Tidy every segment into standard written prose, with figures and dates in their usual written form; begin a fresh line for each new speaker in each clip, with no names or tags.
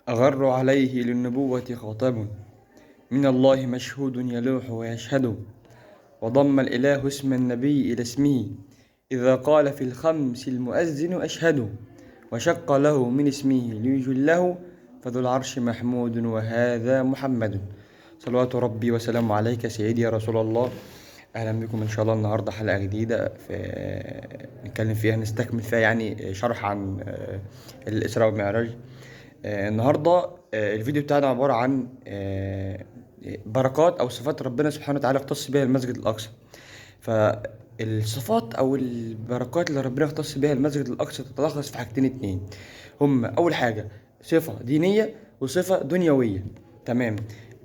أغر عليه للنبوة خاطب، من الله مشهود يلوح ويشهد. وضم الإله اسم النبي إلى اسمه، إذا قال في الخمس المؤذن أشهد. وشق له من اسمه ليجله، فذو العرش محمود وهذا محمد. صلوات ربي وسلامه عليك سيدي يا رسول الله. أهلا بكم إن شاء الله. النهاردة حلقة جديدة نتكلم فيها، نستكمل فيها يعني شرح عن الإسراء والمعراج. النهاردة الفيديو بتاعنا عبارة عن بركات أو صفات ربنا سبحانه وتعالى اختص بها المسجد الأقصى. فالصفات أو البركات اللي ربنا اختص بها المسجد الأقصى تتلخص في حاجتين اتنين. هم أول حاجة صفة دينية وصفة دنيوية. تمام.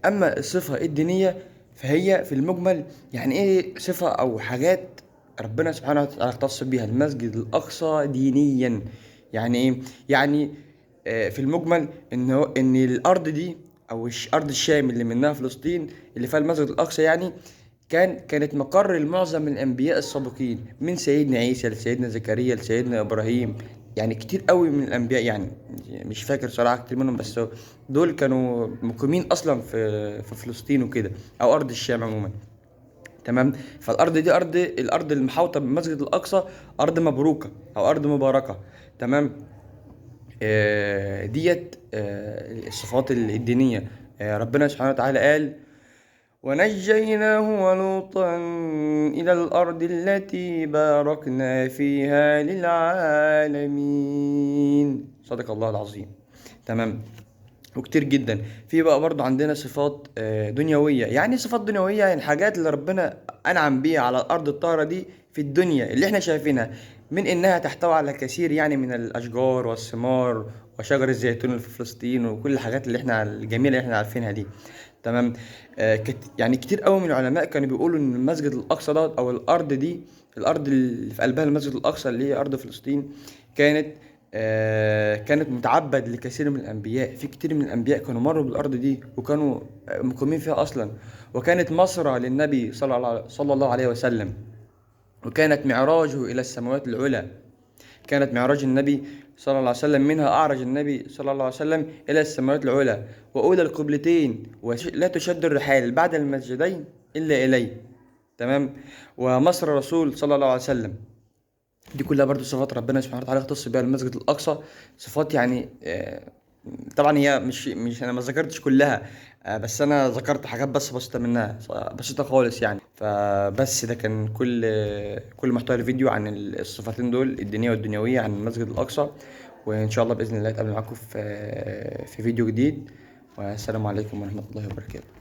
أما الصفة الدينية فهي في المجمل يعني إيه صفة أو حاجات ربنا سبحانه وتعالى اختص بها المسجد الأقصى دينيا. يعني إيه؟ يعني في المجمل ان الارض دي او ارض الشام اللي منها فلسطين اللي فيها المسجد الاقصى يعني كانت مقر لمعظم الانبياء السابقين، من سيدنا عيسى لسيدنا زكريا لسيدنا ابراهيم. يعني كتير قوي من الانبياء، يعني مش فاكر صراحه كتير منهم، بس دول كانوا مقيمين اصلا في فلسطين وكده، او ارض الشام عموما. تمام. فالارض دي الارض المحاوطه بالمسجد الاقصى ارض مبروكه او ارض مباركه. تمام. ديت الصفات الدينية. ربنا سبحانه وتعالى قال: ونجيناه ولوطا إلى الأرض التي باركنا فيها للعالمين. صدق الله العظيم. تمام. وكتير جدا في بقى برضو عندنا صفات دنيوية. يعني صفات دنيوية يعني الحاجات اللي ربنا أنعم بيها على الأرض الطاهرة دي في الدنيا اللي احنا شايفينها، من إنها تحتوي على كثير يعني من الأشجار والثمار وشجر الزيتون اللي في فلسطين وكل الحاجات اللي احنا الجميلة اللي احنا عارفينها دي. تمام. يعني كتير قوي من العلماء كانوا بيقولوا إن المسجد الأقصى ده أو الأرض دي، الأرض اللي في قلبها المسجد الأقصى اللي هي أرض فلسطين، كانت كانت متعبد لكثير من الأنبياء. في كتير من الأنبياء كانوا مروا بالأرض دي وكانوا مقيمين فيها أصلا، وكانت مصرة للنبي صلى الله عليه وسلم، وكانت معراجه إلى السماوات العلى. كانت معراج النبي صلى الله عليه وسلم، منها أعرج النبي صلى الله عليه وسلم إلى السماوات العلى، وأولى القبلتين، ولا تشد الرحال بعد المسجدين إلا إليه. تمام. ومصر الرسول صلى الله عليه وسلم. دي كلها برضو صفات ربنا سبحانه وتعالى اختص بها المسجد الأقصى. صفات يعني طبعا هي مش انا ما ذكرتش كلها، بس انا ذكرت حاجات بس بسيطة منها، بسيطة خالص يعني. فبس ده كان كل محتوى الفيديو عن الصفاتين دول، الدينية والدنيوية، عن المسجد الأقصى. وإن شاء الله بإذن الله أتقابل معاكم في فيديو جديد. والسلام عليكم ورحمة الله وبركاته.